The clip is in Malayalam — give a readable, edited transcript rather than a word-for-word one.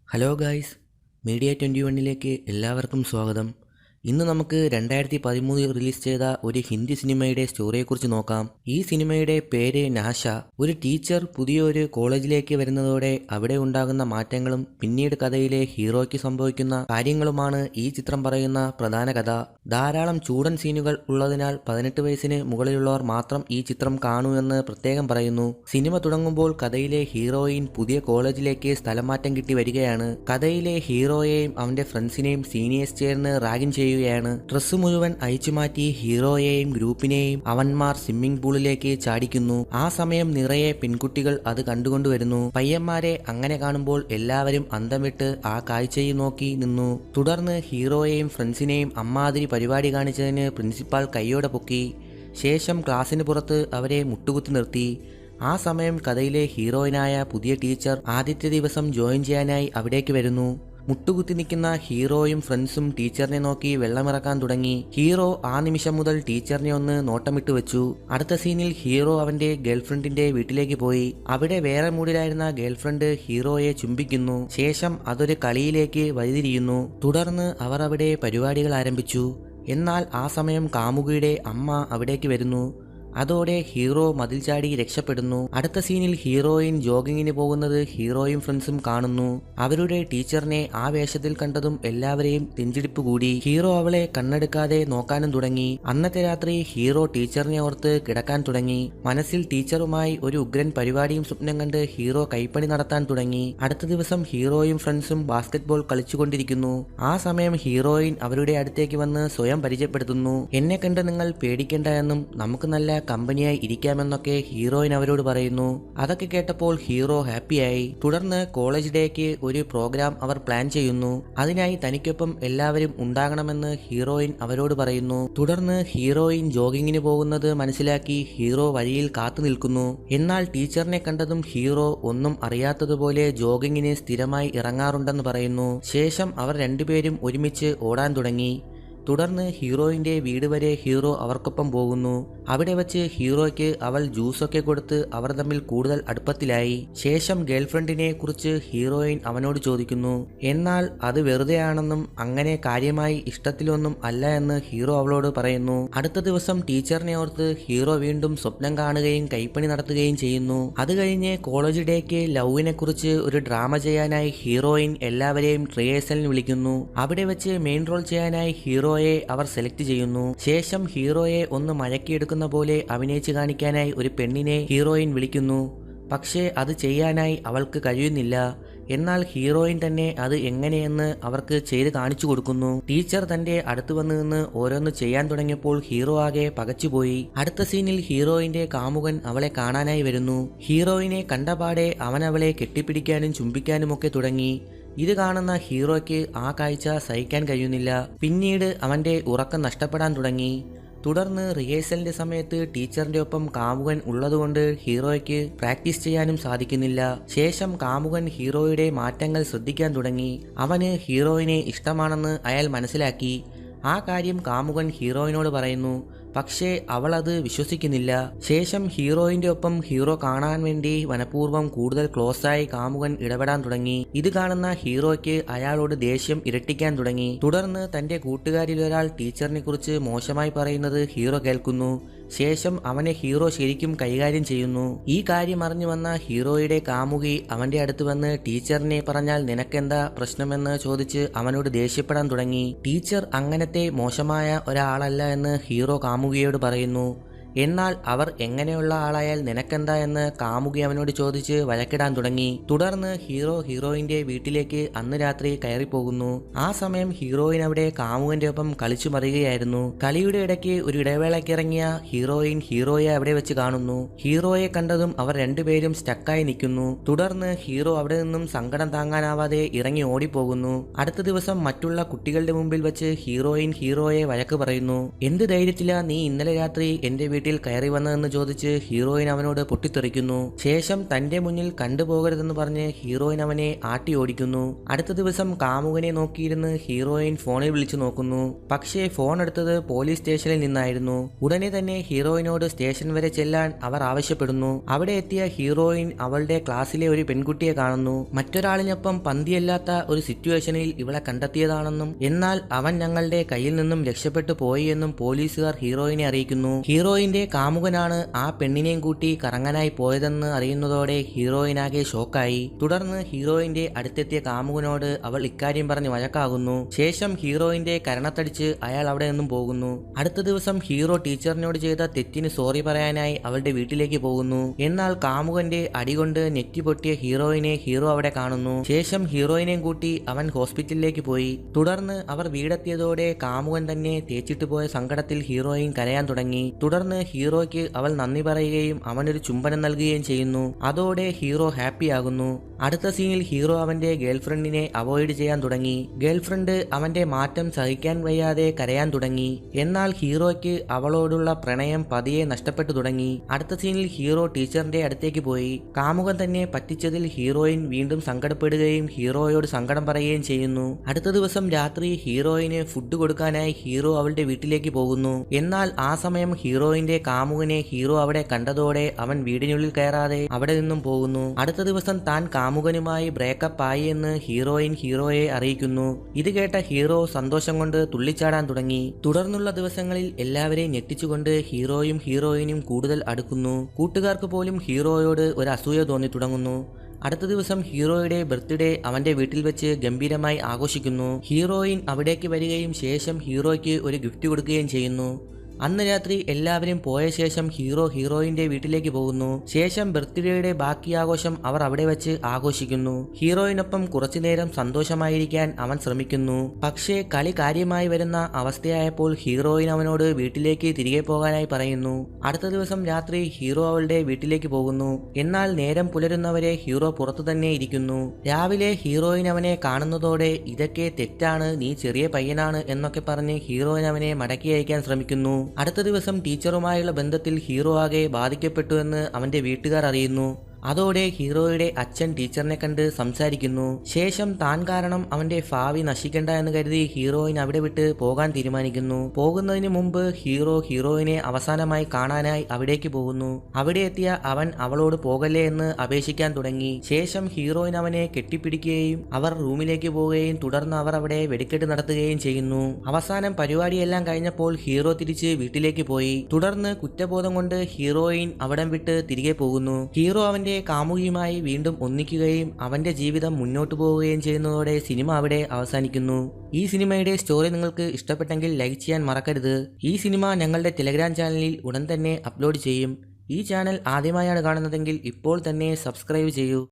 ഹലോ ഗായ്സ്, മീഡിയ 21ലേക്ക് എല്ലാവർക്കും സ്വാഗതം. ഇന്ന് നമുക്ക് 2013 റിലീസ് ചെയ്ത ഒരു ഹിന്ദി സിനിമയുടെ സ്റ്റോറിയെക്കുറിച്ച് നോക്കാം. ഈ സിനിമയുടെ പേര് നാഷ. ഒരു ടീച്ചർ പുതിയൊരു കോളേജിലേക്ക് വരുന്നതോടെ അവിടെ ഉണ്ടാകുന്ന മാറ്റങ്ങളും പിന്നീട് കഥയിലെ ഹീറോയ്ക്ക് സംഭവിക്കുന്ന കാര്യങ്ങളുമാണ് ഈ ചിത്രം പറയുന്ന പ്രധാന കഥ. ധാരാളം ചൂടൻ സീനുകൾ ഉള്ളതിനാൽ 18 വയസ്സിന് മുകളിലുള്ളവർ മാത്രം ഈ ചിത്രം കാണൂ എന്ന് പ്രത്യേകം പറയുന്നു. സിനിമ തുടങ്ങുമ്പോൾ കഥയിലെ ഹീറോയിൻ പുതിയ കോളേജിലേക്ക് സ്ഥലമാറ്റം കിട്ടി വരികയാണ്. കഥയിലെ ഹീറോയെയും അവന്റെ ഫ്രണ്ട്സിനെയും സീനിയേഴ്സ് ചേർന്ന് റാഗിങ് ചെയ്യുകയാണ്. ഡ്രസ്സ് മുഴുവൻ അഴിച്ചുമാറ്റി ഹീറോയെയും ഗ്രൂപ്പിനെയും അവന്മാർ സ്വിമ്മിംഗ് പൂളിലേക്ക് ചാടിക്കുന്നു. ആ സമയം നിറയെ പെൺകുട്ടികൾ അത് കണ്ടുകൊണ്ടുവരുന്നു. പയ്യന്മാരെ അങ്ങനെ കാണുമ്പോൾ എല്ലാവരും അന്തം വിട്ട് ആ കാഴ്ചയും നോക്കി നിന്നു. തുടർന്ന് ഹീറോയെയും ഫ്രണ്ട്സിനെയും അമ്മാതിരി പരിപാടി കാണിച്ചതിന് പ്രിൻസിപ്പാൾ കൈയോടെ പൊക്കി. ശേഷം ക്ലാസ്സിന് പുറത്ത് അവരെ മുട്ടുകുത്തി നിർത്തി. ആ സമയം കഥയിലെ ഹീറോയിനായ പുതിയ ടീച്ചർ ആദ്യത്തെ ദിവസം ജോയിൻ ചെയ്യാനായി അവിടേക്ക് വരുന്നു. മുട്ടുകുത്തി നിൽക്കുന്ന ഹീറോയും ഫ്രണ്ട്സും ടീച്ചറിനെ നോക്കി വെള്ളമിറക്കാൻ തുടങ്ങി. ഹീറോ ആ നിമിഷം മുതൽ ടീച്ചറിനെ ഒന്ന് നോട്ടമിട്ട് വെച്ചു. അടുത്ത സീനിൽ ഹീറോ അവന്റെ ഗേൾഫ്രണ്ടിന്റെ വീട്ടിലേക്ക് പോയി. അവിടെ വേറെ മൂഡിലായിരുന്ന ഗേൾഫ്രണ്ട് ഹീറോയെ ചുംബിക്കുന്നു. ശേഷം അതൊരു കളിയിലേക്ക് വഴിതിരിയുന്നു. തുടർന്ന് അവർ അവിടെ പരിപാടികൾ ആരംഭിച്ചു. എന്നാൽ ആ സമയം കാമുകിയുടെ അമ്മ അവിടേക്ക് വരുന്നു. അതോടെ ഹീറോ മതിൽ ചാടി രക്ഷപ്പെടുന്നു. അടുത്ത സീനിൽ ഹീറോയിൻ ജോഗിങ്ങിന് പോകുന്നത് ഹീറോയും ഫ്രണ്ട്സും കാണുന്നു. അവരുടെ ടീച്ചറിനെ ആ വേഷത്തിൽ കണ്ടതും എല്ലാവരെയും നെഞ്ചിടിപ്പ് കൂടി. ഹീറോ അവളെ കണ്ണെടുക്കാതെ നോക്കാനും തുടങ്ങി. അന്നത്തെ രാത്രി ഹീറോ ടീച്ചറിനെ ഓർത്ത് കിടക്കാൻ തുടങ്ങി. മനസ്സിൽ ടീച്ചറുമായി ഒരു ഉഗ്രൻ പരിപാടിയും സ്വപ്നം കണ്ട് ഹീറോ കൈപ്പണി നടത്താൻ തുടങ്ങി. അടുത്ത ദിവസം ഹീറോയും ഫ്രണ്ട്സും ബാസ്കറ്റ്ബോൾ കളിച്ചുകൊണ്ടിരിക്കുന്നു. ആ സമയം ഹീറോയിൻ അവരുടെ അടുത്തേക്ക് വന്ന് സ്വയം പരിചയപ്പെടുത്തുന്നു. എന്നെ കണ്ട് നിങ്ങൾ പേടിക്കേണ്ട എന്നും നമുക്ക് നല്ല കമ്പനിയായി ഇരിക്കാമെന്നൊക്കെ ഹീറോയിൻ അവരോട് പറയുന്നു. അതൊക്കെ കേട്ടപ്പോൾ ഹീറോ ഹാപ്പിയായി. തുടർന്ന് കോളേജ് ഡേക്ക് ഒരു പ്രോഗ്രാം അവർ പ്ലാൻ ചെയ്യുന്നു. അതിനായി തനിക്കൊപ്പം എല്ലാവരും ഉണ്ടാകണമെന്ന് ഹീറോയിൻ അവരോട് പറയുന്നു. തുടർന്ന് ഹീറോയിൻ ജോഗിങ്ങിന് പോകുന്നത് മനസ്സിലാക്കി ഹീറോ വഴിയിൽ കാത്തു നിൽക്കുന്നു. എന്നാൽ ടീച്ചറിനെ കണ്ടതും ഹീറോ ഒന്നും അറിയാത്തതുപോലെ ജോഗിങ്ങിന് സ്ഥിരമായി ഇറങ്ങാറുണ്ടെന്ന് പറയുന്നു. ശേഷം അവർ രണ്ടുപേരും ഒരുമിച്ച് ഓടാൻ തുടങ്ങി. തുടർന്ന് ഹീറോയിന്റെ വീട് വരെ ഹീറോ അവർക്കൊപ്പം പോകുന്നു. അവിടെ വച്ച് ഹീറോയ്ക്ക് അവൾ ജ്യൂസൊക്കെ കൊടുത്ത് അവർ തമ്മിൽ കൂടുതൽ അടുപ്പത്തിലായി. ശേഷം ഗേൾഫ്രണ്ടിനെ കുറിച്ച് ഹീറോയിൻ അവനോട് ചോദിക്കുന്നു. എന്നാൽ അത് വെറുതെയാണെന്നും അങ്ങനെ കാര്യമായി ഇഷ്ടത്തിലൊന്നും അല്ല എന്ന് ഹീറോ അവളോട് പറയുന്നു. അടുത്ത ദിവസം ടീച്ചറിനെ ഓർത്ത് ഹീറോ വീണ്ടും സ്വപ്നം കാണുകയും കൈപ്പണി നടത്തുകയും ചെയ്യുന്നു. അത് കഴിഞ്ഞ് കോളേജ് ഡേക്ക് ലവിനെ കുറിച്ച് ഒരു ഡ്രാമ ചെയ്യാനായി ഹീറോയിൻ എല്ലാവരെയും റിഹേഴ്സലിന് വിളിക്കുന്നു. അവിടെ വെച്ച് മെയിൻ റോൾ ചെയ്യാനായി ഹീറോയെ അവർ സെലക്ട് ചെയ്യുന്നു. ശേഷം ഹീറോയെ ഒന്ന് മയക്കിയെടുക്കുന്ന പോലെ അഭിനയിച്ച് കാണിക്കാനായി ഒരു പെണ്ണിനെ ഹീറോയിൻ വിളിക്കുന്നു. പക്ഷേ അത് ചെയ്യാനായി അവൾക്ക് കഴിയുന്നില്ല. എന്നാൽ ഹീറോയിൻ തന്നെ അത് എങ്ങനെയെന്ന് അവർക്ക് ചെയ്ത് കാണിച്ചു കൊടുക്കുന്നു. ടീച്ചർ തന്റെ അടുത്ത് വന്ന് നിന്ന് ഓരോന്ന് ചെയ്യാൻ തുടങ്ങിയപ്പോൾ ഹീറോ ആകെ പകച്ചുപോയി. അടുത്ത സീനിൽ ഹീറോയിന്റെ കാമുകൻ അവളെ കാണാനായി വരുന്നു. ഹീറോയിനെ കണ്ടപാടെ അവൻ അവളെ കെട്ടിപ്പിടിക്കാനും ചുംബിക്കാനുമൊക്കെ തുടങ്ങി. ഇത് കാണുന്ന ഹീറോയ്ക്ക് ആ കാഴ്ച സഹിക്കാൻ കഴിയുന്നില്ല. പിന്നീട് അവന്റെ ഉറക്കം നഷ്ടപ്പെടാൻ തുടങ്ങി. തുടർന്ന് റിഹേഴ്സലിന്റെ സമയത്ത് ടീച്ചറിന്റെ ഒപ്പം കാമുകൻ ഉള്ളതുകൊണ്ട് ഹീറോയ്ക്ക് പ്രാക്ടീസ് ചെയ്യാനും സാധിക്കുന്നില്ല. ശേഷം കാമുകൻ ഹീറോയുടെ മാറ്റങ്ങൾ ശ്രദ്ധിക്കാൻ തുടങ്ങി. അവന് ഹീറോയിനെ ഇഷ്ടമാണെന്ന് അയാൾ മനസ്സിലാക്കി. ആ കാര്യം കാമുകൻ ഹീറോയിനോട് പറയുന്നു. പക്ഷേ അവൾ അത് വിശ്വസിക്കുന്നില്ല. ശേഷം ഹീറോയിന്റെ ഒപ്പം ഹീറോ കാണാൻ വേണ്ടി മനഃപൂർവ്വം കൂടുതൽ ക്ലോസായി കാമുകൻ ഇടപെടാൻ തുടങ്ങി. ഇത് കാണുന്ന ഹീറോയ്ക്ക് അയാളോട് ദേഷ്യം ഇരട്ടിക്കാൻ തുടങ്ങി. തുടർന്ന് തന്റെ കൂട്ടുകാരിൽ ഒരാൾ ടീച്ചറിനെ കുറിച്ച് മോശമായി പറയുന്നത് ഹീറോ കേൾക്കുന്നു. ശേഷം അവനെ ഹീറോ ശരിക്കും കൈകാര്യം ചെയ്യുന്നു. ഈ കാര്യം അറിഞ്ഞു വന്ന ഹീറോയുടെ കാമുകി അവന്റെ അടുത്ത് വന്ന് ടീച്ചറിനെ പറഞ്ഞാൽ നിനക്കെന്താ പ്രശ്നമെന്ന് ചോദിച്ച് അവനോട് ദേഷ്യപ്പെടാൻ തുടങ്ങി. ടീച്ചർ അങ്ങനത്തെ മോശമായ ഒരാളല്ല എന്ന് ഹീറോ കാമുകിയോട് പറയുന്നു. എന്നാൽ അവർ എങ്ങനെയുള്ള ആളായാൽ നിനക്കെന്താ എന്ന് കാമുകി അവനോട് ചോദിച്ച് വഴക്കിടാൻ തുടങ്ങി. തുടർന്ന് ഹീറോ ഹീറോയിന്റെ വീട്ടിലേക്ക് അന്ന് രാത്രി കയറിപ്പോകുന്നു. ആ സമയം ഹീറോയിൻ അവിടെ കാമുകന്റെ ഒപ്പം കളിച്ചു മറിയുകയായിരുന്നു. കളിയുടെ ഇടയ്ക്ക് ഒരു ഇടവേളയ്ക്ക് ഇറങ്ങിയ ഹീറോയിൻ ഹീറോയെ അവിടെ വെച്ച് കാണുന്നു. ഹീറോയെ കണ്ടതും അവർ രണ്ടുപേരും സ്റ്റക്കായി നിൽക്കുന്നു. തുടർന്ന് ഹീറോ അവിടെ നിന്നും സങ്കടം താങ്ങാനാവാതെ ഇറങ്ങി ഓടിപ്പോകുന്നു. അടുത്ത ദിവസം മറ്റുള്ള കുട്ടികളുടെ മുമ്പിൽ വെച്ച് ഹീറോയിൻ ഹീറോയെ വഴക്ക് പറയുന്നു. എന്ത് ധൈര്യത്തിലാ നീ ഇന്നലെ രാത്രി എന്റെ വീട്ടിൽ കയറി വന്നതെന്ന് ചോദിച്ച് ഹീറോയിൻ അവനോട് പൊട്ടിത്തെറിക്കുന്നു. ശേഷം തന്റെ മുന്നിൽ കണ്ടുപോകരുതെന്ന് പറഞ്ഞ് ഹീറോയിൻ അവനെ ആട്ടി ഓടിക്കുന്നു. അടുത്ത ദിവസം കാമുകനെ നോക്കിയിരുന്ന് ഹീറോയിൻ ഫോണിൽ വിളിച്ചു നോക്കുന്നു. പക്ഷേ ഫോൺ എടുത്തത് പോലീസ് സ്റ്റേഷനിൽ നിന്നായിരുന്നു. ഉടനെ തന്നെ ഹീറോയിനോട് സ്റ്റേഷൻ വരെ ചെല്ലാൻ അവർ ആവശ്യപ്പെടുന്നു. അവിടെ എത്തിയ ഹീറോയിൻ അവളുടെ ക്ലാസ്സിലെ ഒരു പെൺകുട്ടിയെ കാണുന്നു. മറ്റൊരാളിനൊപ്പം പന്തിയല്ലാത്ത ഒരു സിറ്റുവേഷനിൽ ഇവളെ കണ്ടെത്തിയതാണെന്നും എന്നാൽ അവൻ ഞങ്ങളുടെ കയ്യിൽ നിന്നും രക്ഷപ്പെട്ടു പോയി എന്നും പോലീസുകാർ ഹീറോയിനെ അറിയിക്കുന്നു. ഹീറോയിന്റെ കാമുകനാണ് ആ പെണ്ണിനെയും കൂട്ടി കറങ്ങാനായി പോയതെന്ന് അറിയുന്നതോടെ ഹീറോയിനാകെ ഷോക്കായി. തുടർന്ന് ഹീറോയിന്റെ അടുത്തെത്തിയ കാമുകനോട് അവൾ ഇക്കാര്യം പറഞ്ഞ് വഴക്കാകുന്നു. ശേഷം ഹീറോയിന്റെ കരണത്തടിച്ച് അയാൾ അവിടെ നിന്നും പോകുന്നു. അടുത്ത ദിവസം ഹീറോ ടീച്ചറിനോട് ചെയ്ത തെറ്റിന് സോറി പറയാനായി അവളുടെ വീട്ടിലേക്ക് പോകുന്നു. എന്നാൽ കാമുകന്റെ അടികൊണ്ട് നെറ്റി പൊട്ടിയ ഹീറോയിനെ ഹീറോ അവിടെ കാണുന്നു. ശേഷം ഹീറോയിനെയും കൂട്ടി അവൻ ഹോസ്പിറ്റലിലേക്ക് പോയി. തുടർന്ന് അവർ വീടെത്തിയതോടെ കാമുകൻ തന്നെ തേച്ചിട്ട് പോയ സങ്കടത്തിൽ ഹീറോയിൻ കരയാൻ തുടങ്ങി. തുടർന്ന് ഹീറോയ്ക്ക് അവൾ നന്ദി പറയുകയും അവനൊരു ചുംബനം നൽകുകയും ചെയ്യുന്നു. അതോടെ ഹീറോ ഹാപ്പിയാകുന്നു. അടുത്ത സീനിൽ ഹീറോ അവന്റെ ഗേൾഫ്രണ്ടിനെ അവോയ്ഡ് ചെയ്യാൻ തുടങ്ങി. ഗേൾഫ്രണ്ട് അവന്റെ മാറ്റം സഹിക്കാൻ വയ്യാതെ കരയാൻ തുടങ്ങി. എന്നാൽ ഹീറോയ്ക്ക് അവളോടുള്ള പ്രണയം പതിയെ നഷ്ടപ്പെട്ടു തുടങ്ങി. അടുത്ത സീനിൽ ഹീറോ ടീച്ചറിന്റെ അടുത്തേക്ക് പോയി. കാമുകൻ തന്നെ പറ്റിച്ചതിൽ ഹീറോയിൻ വീണ്ടും സങ്കടപ്പെടുകയും ഹീറോയോട് സങ്കടം പറയുകയും ചെയ്യുന്നു. അടുത്ത ദിവസം രാത്രി ഹീറോയിന് ഫുഡ് കൊടുക്കാനായി ഹീറോ അവളുടെ വീട്ടിലേക്ക് പോകുന്നു. എന്നാൽ ആ സമയം ഹീറോയിന്റെ കാമുകനെ ഹീറോ അവിടെ കണ്ടതോടെ അവൻ വീടിനുള്ളിൽ കയറാതെ അവിടെ നിന്നും പോകുന്നു. അടുത്ത ദിവസം താൻ കാമുകനുമായി ബ്രേക്കപ്പ് ആയി എന്ന് ഹീറോയിൻ ഹീറോയെ അറിയിക്കുന്നു. ഇത് കേട്ട ഹീറോ സന്തോഷം കൊണ്ട് തുള്ളിച്ചാടാൻ തുടങ്ങി. തുടർന്നുള്ള ദിവസങ്ങളിൽ എല്ലാവരെയും ഞെട്ടിച്ചുകൊണ്ട് ഹീറോയും ഹീറോയിനും കൂടുതൽ അടുക്കുന്നു. കൂട്ടുകാർക്ക് പോലും ഹീറോയോട് ഒരു അസൂയ തോന്നി തുടങ്ങുന്നു. അടുത്ത ദിവസം ഹീറോയുടെ ബർത്ത്ഡേ അവന്റെ വീട്ടിൽ വെച്ച് ഗംഭീരമായി ആഘോഷിക്കുന്നു. ഹീറോയിൻ അവിടേക്ക് വരികയും ശേഷം ഹീറോയ്ക്ക് ഒരു ഗിഫ്റ്റ് കൊടുക്കുകയും ചെയ്യുന്നു. അന്ന് രാത്രി എല്ലാവരും പോയ ശേഷം ഹീറോ ഹീറോയിന്റെ വീട്ടിലേക്ക് പോകുന്നു. ശേഷം ബർത്ത്ഡേയുടെ ബാക്കി ആഘോഷം അവർ അവിടെ വെച്ച് ആഘോഷിക്കുന്നു. ഹീറോയിനൊപ്പം കുറച്ചുനേരം സന്തോഷമായിരിക്കാൻ അവൻ ശ്രമിക്കുന്നു. പക്ഷേ കളി കാര്യമായി വരുന്ന അവസ്ഥയായപ്പോൾ ഹീറോയിൻ അവനോട് വീട്ടിലേക്ക് തിരികെ പോകാനായി പറയുന്നു. അടുത്ത ദിവസം രാത്രി ഹീറോ അവളുടെ വീട്ടിലേക്ക് പോകുന്നു. എന്നാൽ നേരം പുലരുന്നവരെ ഹീറോ പുറത്തു തന്നെ ഇരിക്കുന്നു. രാവിലെ ഹീറോയിൻ അവനെ കാണുന്നതോടെ ഇതൊക്കെ തെറ്റാണ്, നീ ചെറിയ പയ്യനാണ് എന്നൊക്കെ പറഞ്ഞ് ഹീറോയിൻ അവനെ മടക്കി അയക്കാൻ ശ്രമിക്കുന്നു. അടുത്ത ദിവസം ടീച്ചറുമായുള്ള ബന്ധത്തിൽ ഹീറോ ആകെ ബാധിക്കപ്പെട്ടു എന്ന് അവന്റെ വീട്ടുകാർ അറിയുന്നു. അതോടെ ഹീറോയുടെ അച്ഛൻ ടീച്ചറിനെ കണ്ട് സംസാരിക്കുന്നു. ശേഷം താൻ കാരണം അവന്റെ ഭാവി നശിക്കണ്ട എന്ന് കരുതി ഹീറോയിൻ അവിടെ വിട്ട് പോകാൻ തീരുമാനിക്കുന്നു. പോകുന്നതിന് മുമ്പ് ഹീറോ ഹീറോയിനെ അവസാനമായി കാണാനായി അവിടേക്ക് പോകുന്നു. അവിടെ എത്തിയ അവൻ അവളോട് പോകല്ലേ എന്ന് അപേക്ഷിക്കാൻ തുടങ്ങി. ശേഷം ഹീറോയിൻ അവനെ കെട്ടിപ്പിടിക്കുകയും അവർ റൂമിലേക്ക് പോവുകയും തുടർന്ന് അവർ അവിടെ വെടിക്കെട്ട് നടത്തുകയും ചെയ്യുന്നു. അവസാനം പരിപാടിയെല്ലാം കഴിഞ്ഞപ്പോൾ ഹീറോ തിരിച്ച് വീട്ടിലേക്ക് പോയി. തുടർന്ന് കുറ്റബോധം കൊണ്ട് ഹീറോയിൻ അവിടം വിട്ട് തിരികെ പോകുന്നു. ഹീറോ അവന്റെ കാമുകിയുമായി വീണ്ടും ഒന്നിക്കുകയും അവന്റെ ജീവിതം മുന്നോട്ട് പോവുകയും ചെയ്യുന്നതോടെ സിനിമ അവിടെ അവസാനിക്കുന്നു. ഈ സിനിമയുടെ സ്റ്റോറി നിങ്ങൾക്ക് ഇഷ്ടപ്പെട്ടെങ്കിൽ ലൈക്ക് ചെയ്യാൻ മറക്കരുത്. ഈ സിനിമ ഞങ്ങളുടെ ടെലഗ്രാം ചാനലിൽ ഉടൻ തന്നെ അപ്ലോഡ് ചെയ്യും. ഈ ചാനൽ ആദ്യമായാണ് കാണുന്നതെങ്കിൽ ഇപ്പോൾ തന്നെ സബ്സ്ക്രൈബ് ചെയ്യൂ.